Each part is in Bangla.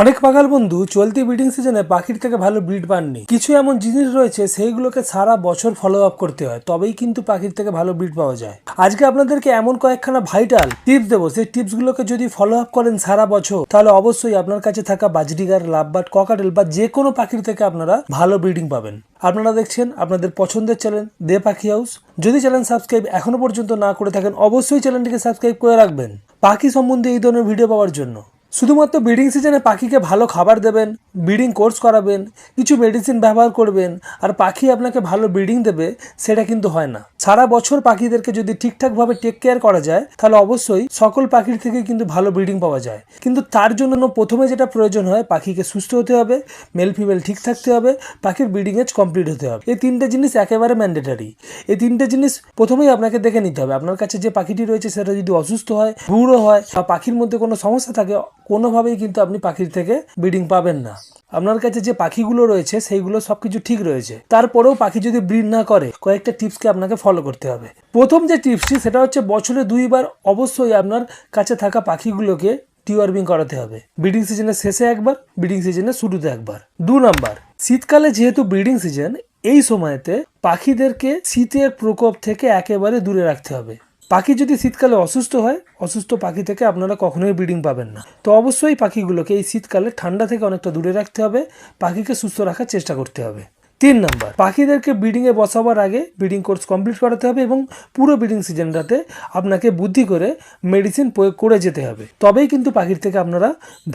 অনেক পাগল বন্ধু চলতি ব্রিডিং সিজনে পাখির থেকে ভালো ব্রিড পাননি। কিছু এমন জিনিস রয়েছে সেইগুলোকে সারা বছর ফলো আপ করতে হয়, তবেই কিন্তু পাখির থেকে ভালো ব্রিড পাওয়া যায়। আজকে আপনাদেরকে এমন কয়েকখানা ভাইটাল টিপস দেবো, সেই টিপসগুলোকে যদি ফলো আপ করেন সারা বছর, তাহলে অবশ্যই আপনার কাছে থাকা বাজরিগার, লাভবার্ড, ককাটেল বা যে কোনো পাখির থেকে আপনারা ভালো ব্রিডিং পাবেন। আপনারা দেখছেন আপনাদের পছন্দের চ্যানেল দে পাখি হাউস। যদি চ্যানেল সাবস্ক্রাইব এখনো পর্যন্ত না করে থাকেন, অবশ্যই চ্যানেলটিকে সাবস্ক্রাইব করে রাখবেন পাখি সম্বন্ধে এই ধরনের ভিডিও পাওয়ার জন্য। শুধুমাত্র ব্রিডিং সিজনে পাখিকে ভালো খাবার দেবেন, ব্রিডিং কোর্স করাবেন, কিছু মেডিসিন ব্যবহার করবেন আর পাখি আপনাকে ভালো ব্রিডিং দেবে, সেটা কিন্তু হয় না। সারা বছর পাখিদেরকে যদি ঠিকঠাকভাবে টেক কেয়ার করা যায়, তাহলে অবশ্যই সকল পাখির থেকে কিন্তু ভালো ব্রিডিং পাওয়া যায়। কিন্তু তার জন্য প্রথমে যেটা প্রয়োজন হয়, পাখিকে সুস্থ হতে হবে, মেল ফিমেল ঠিক থাকতে হবে, পাখির ব্রিডিং এজ কমপ্লিট হতে হবে। এই তিনটে জিনিস একেবারে ম্যান্ডেটারি। এই তিনটে জিনিস প্রথমেই আপনাকে দেখে নিতে হবে। আপনার কাছে যে পাখিটি রয়েছে সেটা যদি অসুস্থ হয়, বুড়ো হয় বা পাখির মধ্যে কোনো সমস্যা থাকে, কোনোভাবেই কিন্তু আপনি পাখির থেকে ব্রিডিং পাবেন না। আপনার কাছে যে পাখিগুলো রয়েছে সেইগুলো সবকিছু ঠিক রয়েছে, তারপরেও পাখি যদি ব্রিড না করে, কয়েকটা টিপসকে আপনাকে ফলো করতে হবে। প্রথম যে টিপসটি সেটা হচ্ছে বছরে 2বার অবশ্যই আপনার কাছে থাকা পাখিগুলোকে টিওয়ার্মিং করাতে হবে। ব্রিডিং সিজনের শেষে একবার, ব্রিডিং সিজনের শুরুতে একবার। 2 নাম্বার, শীতকালে যেহেতু ব্রিডিং সিজন, এই সময়তে পাখিদেরকে শীতের প্রকোপ থেকে একেবারে দূরে রাখতে হবে। পাখি যদি শীতকালে অসুস্থ হয়, অসুস্থ পাখি থেকে আপনারা কখনোই ব্রিডিং পাবেন না। তো অবশ্যই পাখিগুলোকে এই শীতকালে ঠান্ডা থেকে অনেকটা দূরে রাখতে হবে, পাখিকে সুস্থ রাখার চেষ্টা করতে হবে। 3 নাম্বার, পাখিদেরকে ব্রিডিংয়ে বসাবার আগে ব্রিডিং কোর্স কমপ্লিট করাতে হবে এবং পুরো ব্রিডিং সিজনটাতে আপনাকে বুদ্ধি করে মেডিসিন প্রয়োগ করে যেতে হবে, তবেই কিন্তু পাখির থেকে আপনারা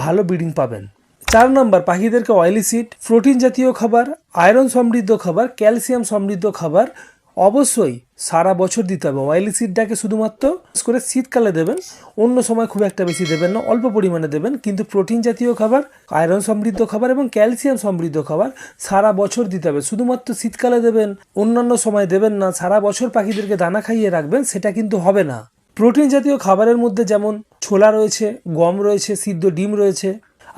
ভালো ব্রিডিং পাবেন। 4 নাম্বার, পাখিদেরকে অয়েলি সিড, প্রোটিন জাতীয় খাবার, আয়রন সমৃদ্ধ খাবার, ক্যালসিয়াম সমৃদ্ধ খাবার অবশ্যই সারা বছর দিতে হবে। অয়েলি সিডটাকে শুধুমাত্র করে শীতকালে দেবেন, অন্য সময় খুব একটা বেশি দেবেন না, অল্প পরিমাণে দেবেন। কিন্তু প্রোটিন জাতীয় খাবার, আয়রন সমৃদ্ধ খাবার এবং ক্যালসিয়াম সমৃদ্ধ খাবার সারা বছর দিতে হবে। শুধুমাত্র শীতকালে দেবেন, অন্যান্য সময় দেবেন না, সারা বছর পাখিদেরকে দানা খাইয়ে রাখবেন, সেটা কিন্তু হবে না। প্রোটিন জাতীয় খাবারের মধ্যে যেমন ছোলা রয়েছে, গম রয়েছে, সিদ্ধ ডিম রয়েছে।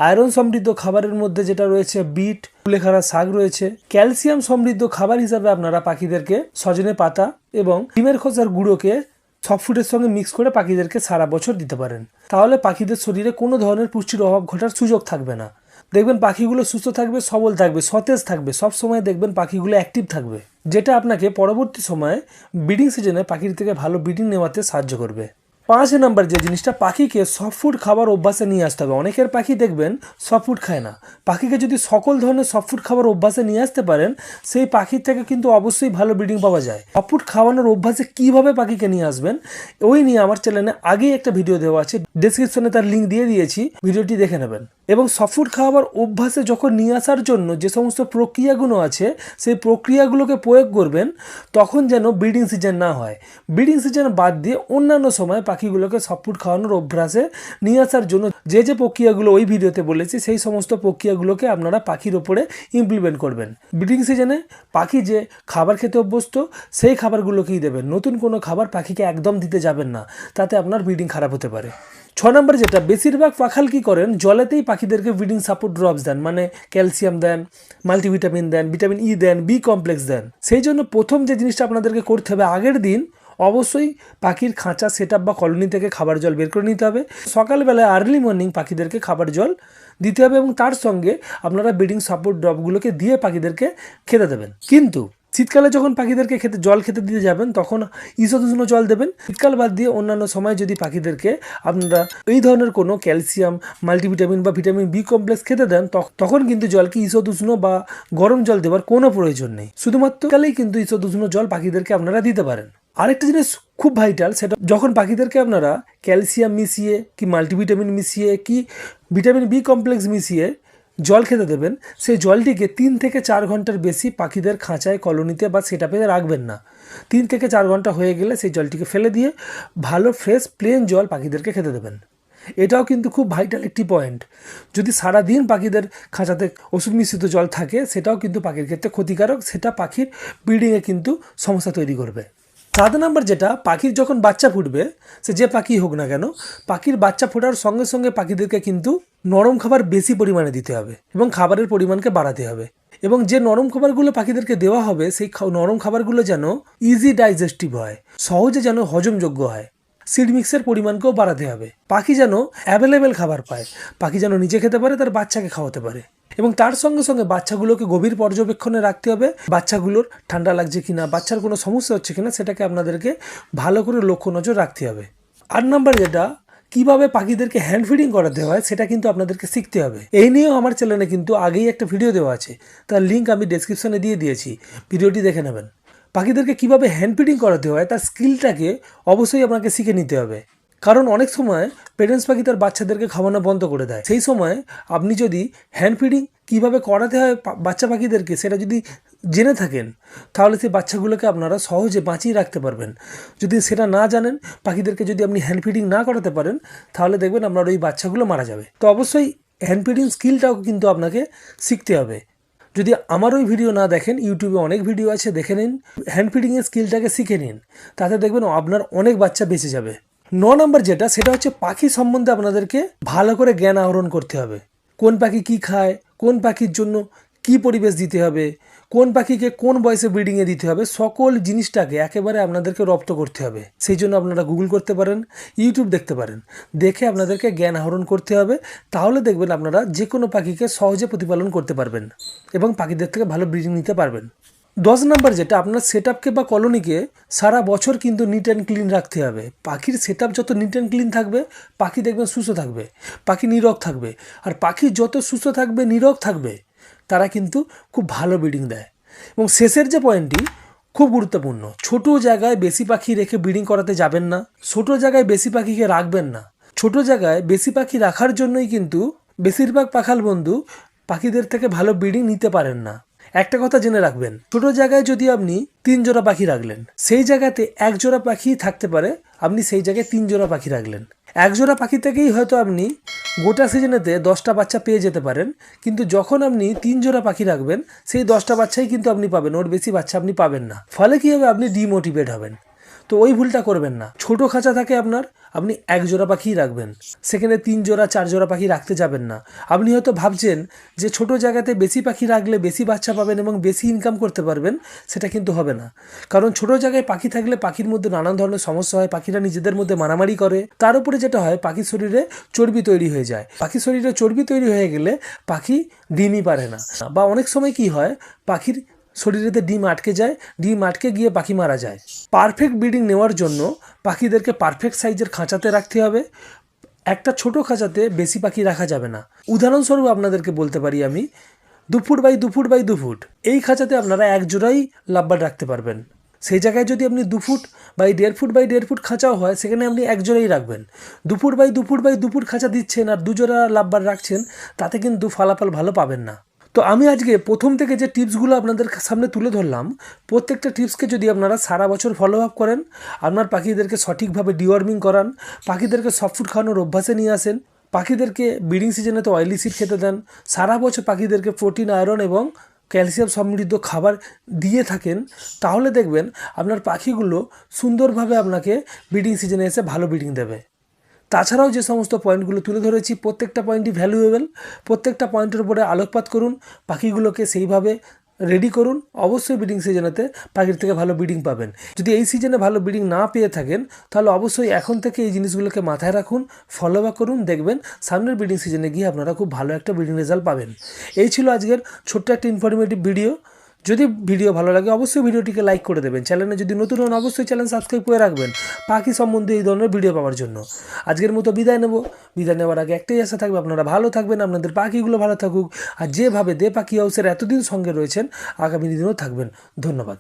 আয়রন সমৃদ্ধ খাবারের মধ্যে যেটা রয়েছে বিট, কুলেখাড়া শাক রয়েছে। ক্যালসিয়াম সমৃদ্ধ খাবার হিসাবে আপনারা পাখিদেরকে সজনে পাতা এবং ডিমের খোসার গুঁড়োকে সব ফুডের সঙ্গে মিক্স করে পাখিদেরকে সারা বছর দিতে পারেন। তাহলে পাখিদের শরীরে কোনো ধরনের পুষ্টির অভাব ঘটার সুযোগ থাকবে না। দেখবেন পাখিগুলো সুস্থ থাকবে, সবল থাকবে, সতেজ থাকবে, সব সময় দেখবেন পাখিগুলো অ্যাক্টিভ থাকবে, যেটা আপনাকে পরবর্তী সময়ে ব্রিডিং সিজনে পাখির থেকে ভালো ব্রিডিং নেওয়াতে সাহায্য করবে। 5 নাম্বার যে জিনিসটা, পাখিকে সফট ফুড খাবার অভ্যাসে নিয়ে আসতে হবে। অনেকের পাখি দেখবেন সফট ফুড খায় না। পাখিকে যদি সকল ধরনের সফট ফুড খাবার অভ্যাসে নিয়ে আসতে পারেন, সেই পাখির থেকে কিন্তু অবশ্যই ভালো ব্রিডিং পাওয়া যায়। সফট ফুড খাওয়ানোর অভ্যাসে কীভাবে পাখিকে নিয়ে আসবেন, ওই নিয়ে আমার চ্যানেলে আগেই একটা ভিডিও দেওয়া আছে, ডেসক্রিপশনে তার লিঙ্ক দিয়ে দিয়েছি, ভিডিওটি দেখে নেবেন। এবং সফট ফুড খাওয়ার অভ্যাসে যখন নিয়ে আসার জন্য যে সমস্ত প্রক্রিয়াগুলো আছে, সেই প্রক্রিয়াগুলোকে প্রয়োগ করবেন, তখন যেন ব্রিডিং সিজন না হয়। ব্রিডিং সিজন বাদ দিয়ে অন্যান্য সময় পাখিগুলোকে সফট ফুড খাওয়ানোর অভ্যাসে নিয়ে আসার জন্য যে যে প্রক্রিয়াগুলো ওই ভিডিওতে বলেছি, সেই সমস্ত প্রক্রিয়াগুলোকে আপনারা পাখির ওপরে ইমপ্লিমেন্ট করবেন। ব্রিডিং সিজনে পাখি যে খাবার খেতে অভ্যস্ত, সেই খাবারগুলোকেই দেবেন। নতুন কোনো খাবার পাখিকে একদম দিতে যাবেন না, তাতে আপনার ব্রিডিং খারাপ হতে পারে। 6 নম্বর যেটা, বেশিরভাগ পাখাল কি করেন, জলেতেই পাখিদেরকে ব্রিডিং সাপোর্ট ড্রপস দেন, মানে ক্যালসিয়াম দেন, মাল্টিভিটামিন দেন, ভিটামিন ই দেন, বি কমপ্লেক্স দেন। সেই জন্য প্রথম যে জিনিসটা আপনাদেরকে করতে হবে, আগের দিন অবশ্যই পাখির খাঁচা সেটআপ বা কলোনি থেকে খাবার জল বের করে নিতে হবে। সকালবেলায় আর্লি মর্নিং পাখিদেরকে খাবার জল দিতে হবে এবং তার সঙ্গে আপনারা ব্রিডিং সাপোর্ট ড্রপগুলোকে দিয়ে পাখিদেরকে খেতে দেবেন। কিন্তু শীতকালে যখন পাখিদেরকে জল খেতে দিতে যাবেন, তখন ঈষদুষ্ণ জল দেবেন। শীতকাল বাদ দিয়ে অন্যান্য সময় যদি পাখিদেরকে আপনারা এই ধরনের কোনো ক্যালসিয়াম, মাল্টিভিটামিন বা ভিটামিন বি কমপ্লেক্স খেতে দেন, তখন কিন্তু জলকে ঈষদুষ্ণ বা গরম জল দেওয়ার কোনো প্রয়োজন নেই। শুধুমাত্র কালেই কিন্তু ঈষদুষ্ণ জল পাখিদেরকে আপনারা দিতে পারেন। আরেকটা জিনিস খুব ভাইটাল, সেটা যখন পাখিদেরকে আপনারা ক্যালসিয়াম মিশিয়ে কি মাল্টিভিটামিন মিশিয়ে কি ভিটামিন বি কমপ্লেক্স মিশিয়ে জল খেতে দেবেন, সেই জলটিকে 3 থেকে 4 ঘন্টার বেশি পাখিদের খাঁচায়, কলোনিতে বা সেটআপে রাখবেন না। 3 থেকে 4 ঘন্টা হয়ে গেলে সেই জলটিকে ফেলে দিয়ে ভালো ফ্রেশ প্লেন জল পাখিদেরকে খেতে দেবেন। এটাও কিন্তু খুব ভাইটাল একটি পয়েন্ট। যদি সারাদিন পাখিদের খাঁচাতে ওষুধ মিশ্রিত জল থাকে, সেটাও কিন্তু পাখির ক্ষেত্রে ক্ষতিকারক, সেটা পাখির ব্রিডিংয়ে কিন্তু সমস্যা তৈরি করবে। 7 নাম্বার যেটা, পাখির যখন বাচ্চা ফুটবে, সে যে পাখি হোক না কেন, পাখির বাচ্চা ফোটার সঙ্গে সঙ্গে পাখিদেরকে কিন্তু নরম খাবার বেশি পরিমাণে দিতে হবে এবং খাবারের পরিমাণকে বাড়াতে হবে। এবং যে নরম খাবারগুলো পাখিদেরকে দেওয়া হবে, সেই নরম খাবারগুলো যেন ইজি ডাইজেস্টিভ হয়, সহজে যেন হজমযোগ্য হয়। সিড মিক্সের পরিমাণকেও বাড়াতে হবে। পাখি যেন অ্যাভেলেবেল খাবার পায়, পাখি যেন নিজে খেতে পারে, তার বাচ্চাকে খাওয়াতে পারে, এবং তার সঙ্গে সঙ্গে বাচ্চাগুলোকে গভীর পর্যবেক্ষণে রাখতে হবে। বাচ্চাগুলোর ঠান্ডা লাগছে কিনা, বাচ্চার কোনো সমস্যা হচ্ছে কিনা, সেটাকে আপনাদেরকে ভালো করে লক্ষ্য নজর রাখতে হবে। 8 নম্বর যেটা, কিভাবে পাখিদেরকে হ্যান্ড ফিডিং করাতে হয় সেটা কিন্তু আপনাদেরকে শিখতে হবে। এই নিয়েও আমার চ্যানেলে কিন্তু আগেই একটা ভিডিও দেওয়া আছে, তার লিঙ্ক আমি ডেসক্রিপশনে দিয়ে দিয়েছি, ভিডিওটি দেখে নেবেন। পাখিদেরকে কিভাবে হ্যান্ড ফিডিং করাতে হয় তার স্কিলটাকে অবশ্যই আপনাকে শিখে নিতে হবে, কারণ অনেক সময় পেরেন্টস পাখি তার বাচ্চাদেরকে খাওয়ানো বন্ধ করে দেয়। সেই সময় আপনি যদি হ্যান্ড ফিডিং কীভাবে করাতে হয় বাচ্চা পাখিদেরকে সেটা যদি জেনে থাকেন, তাহলে সেই বাচ্চাগুলোকে আপনারা সহজে বাঁচিয়ে রাখতে পারবেন। যদি সেটা না জানেন, পাখিদেরকে যদি আপনি হ্যান্ড ফিডিং না করাতে পারেন, তাহলে দেখবেন আপনার ওই বাচ্চাগুলো মারা যাবে। তো অবশ্যই হ্যান্ড ফিডিং স্কিলটাও কিন্তু আপনাকে শিখতে হবে। যদি আমার ওই ভিডিও না দেখেন, ইউটিউবে অনেক ভিডিও আছে, দেখে নিন, হ্যান্ড ফিডিংয়ের স্কিলটাকে শিখে নিন, তাতে দেখবেন আপনার অনেক বাচ্চা বেঁচে যাবে। 9 নম্বর যেটা, সেটা হচ্ছে পাখি সম্বন্ধে আপনাদেরকে ভালো করে জ্ঞান আহরণ করতে হবে। কোন পাখি কি খায়, কোন পাখির জন্য কি পরিবেশ দিতে হবে, কোন পাখিকে কোন বয়সে ব্রিডিংয়ে দিতে হবে, সকল জিনিসটাকে একেবারে আপনাদেরকে রপ্ত করতে হবে। সেই জন্য আপনারা গুগল করতে পারেন, ইউটিউব দেখতে পারেন, দেখে আপনাদেরকে জ্ঞান আহরণ করতে হবে। তাহলে দেখবেন আপনারা যে কোনো পাখিকে সহজে প্রতিপালন করতে পারবেন এবং পাখিদের থেকে ভালো ব্রিডিং নিতে পারবেন। 10 নম্বর যেটা, আপনার সেটআপকে বা কলোনিকে সারা বছর কিন্তু নিট অ্যান্ড ক্লিন রাখতে হবে। পাখির সেটআপ যত নিট অ্যান্ড ক্লিন থাকবে, পাখি দেখবেন সুস্থ থাকবে, পাখি নীরব থাকবে। আর পাখি যত সুস্থ থাকবে, নীরব থাকবে, তারা কিন্তু খুব ভালো ব্রিডিং দেয়। এবং শেষের যে পয়েন্টটি খুব গুরুত্বপূর্ণ, ছোট জায়গায় বেশি পাখি রেখে ব্রিডিং করাতে যাবেন না, ছোট জায়গায় বেশি পাখিকে রাখবেন না। ছোট জায়গায় বেশি পাখি রাখার জন্যই কিন্তু বেশিরভাগ পাখাল বন্ধু পাখিদের থেকে ভালো ব্রিডিং নিতে পারেন না। একটা কথা জেনে রাখবেন, ছোট জায়গায় যদি আপনি 3 জোড়া পাখি রাখলেন, সেই জায়গাতে 1 জোড়া পাখি থাকতে পারে, আপনি সেই জায়গায় 3 জোড়া পাখি রাখলেন। 1 জোড়া পাখি থেকেই হয়তো আপনি গোটা সিজনেতে 10টা বাচ্চা পেয়ে যেতে পারেন, কিন্তু যখন আপনি 3 জোড়া পাখি রাখবেন, সেই 10টা বাচ্চাই কিন্তু আপনি পাবেন, ওর বেশি বাচ্চা আপনি পাবেন না। ফলে কী হবে, আপনি ডিমোটিভেট হবেন। তো ওই ভুলটা করবেন না। ছোট খাঁচা থাকে আপনার, আপনি 1 জোড়া পাখিই রাখবেন, সেখানে 3 জোড়া 4 জোড়া পাখি রাখতে যাবেন না। আপনি হয়তো ভাবছেন যে ছোট জায়গাতে বেশি পাখি রাখলে বেশি বাচ্চা পাবেন এবং বেশি ইনকাম করতে পারবেন, সেটা কিন্তু হবে না। কারণ ছোট জায়গায় পাখি থাকলে পাখির মধ্যে নানান ধরনের সমস্যা হয়, পাখিরা নিজেদের মধ্যে মারামারি করে, তার উপরে যেটা হয় পাখির শরীরে চর্বি তৈরি হয়ে যায়। পাখির শরীরে চর্বি তৈরি হয়ে গেলে পাখি ডিমই পারে না, বা অনেক সময় কি হয়, পাখির শরীরেতে ডিম আটকে যায়, ডিম আটকে গিয়ে পাখি মারা যায়। পারফেক্ট ব্রিডিং নেওয়ার জন্য পাখিদেরকে পারফেক্ট সাইজের খাঁচাতে রাখতে হবে। একটা ছোট খাঁচাতে বেশি পাখি রাখা যাবে না। উদাহরণস্বরূপ আপনাদেরকে বলতে পারি আমি, 2 foot by 2 foot by 2 foot এই খাঁচাতে আপনারা 1 জোড়াই লাভবার্ড রাখতে পারবেন। সেই জায়গায় যদি আপনি 2 foot by 1.5 foot by 1.5 foot খাঁচাও হয়, সেখানে আপনি 1 জোড়াই রাখবেন। 2 foot by 2 foot by 2 foot খাঁচা দিচ্ছেন আর 2 জোড়া লাভবার্ড রাখছেন, তাতে কিন্তু ফলাফল ভালো পাবেন না। তো আমি আজকে প্রথম থেকে যে টিপসগুলো আপনাদের সামনে তুলে ধরলাম, প্রত্যেকটা টিপসকে যদি আপনারা সারা বছর ফলো আপ করেন, আপনার পাখিদেরকে সঠিকভাবে ডিওয়ার্মিং করান, পাখিদেরকে সফট ফুড খাওয়ানোর অভ্যাসে নিয়ে আসেন, পাখিদেরকে ব্রিডিং সিজনে তো অয়েলি সিড খেতে দেন, সারা বছর পাখিদেরকে প্রোটিন, আয়রন এবং ক্যালসিয়াম সমৃদ্ধ খাবার দিয়ে থাকেন, তাহলে দেখবেন আপনার পাখিগুলো সুন্দরভাবে আপনাকে ব্রিডিং সিজনে এসে ভালো ব্রিডিং দেবে। তাছাড়াও যে সমস্ত পয়েন্টগুলো তুলে ধরেছি, প্রত্যেকটা পয়েন্টই ভ্যালুয়েবল। প্রত্যেকটা পয়েন্টের উপরে আলোকপাত করুন, পাখিগুলোকে সেইভাবে রেডি করুন। অবশ্যই ব্রিডিং সিজনেতে পাখির থেকে ভালো ব্রিডিং পাবেন। যদি এই সিজনে ভালো ব্রিডিং না পেয়ে থাকেন, তাহলে অবশ্যই এখন থেকে এই জিনিসগুলোকে মাথায় রাখুন, ফলো আপ করুন, দেখবেন সামনের ব্রিডিং সিজনে গিয়ে আপনারা খুব ভালো একটা ব্রিডিং রেজাল্ট পাবেন। এই ছিল আজকের ছোট্ট একটা ইনফরমেটিভ ভিডিও। যদি ভিডিও ভালো লাগে অবশ্যই ভিডিওটিকে লাইক করে দেবেন। চ্যানেলে যদি নতুন হন অবশ্যই চ্যানেল সাবস্ক্রাইব করে রাখবেন পাখি সম্বন্ধে এই ধরনের ভিডিও পাওয়ার জন্য। আজকের মতো বিদায় নেব। বিদায় নেওয়ার আগে একটাই আশা থাকবে, আপনারা ভালো থাকবেন, আপনাদের পাখিগুলো ভালো থাকুক, আর যেভাবে দে পাখি হাউসের এতদিন সঙ্গে রয়েছেন আগামী দিনেও থাকবেন। ধন্যবাদ।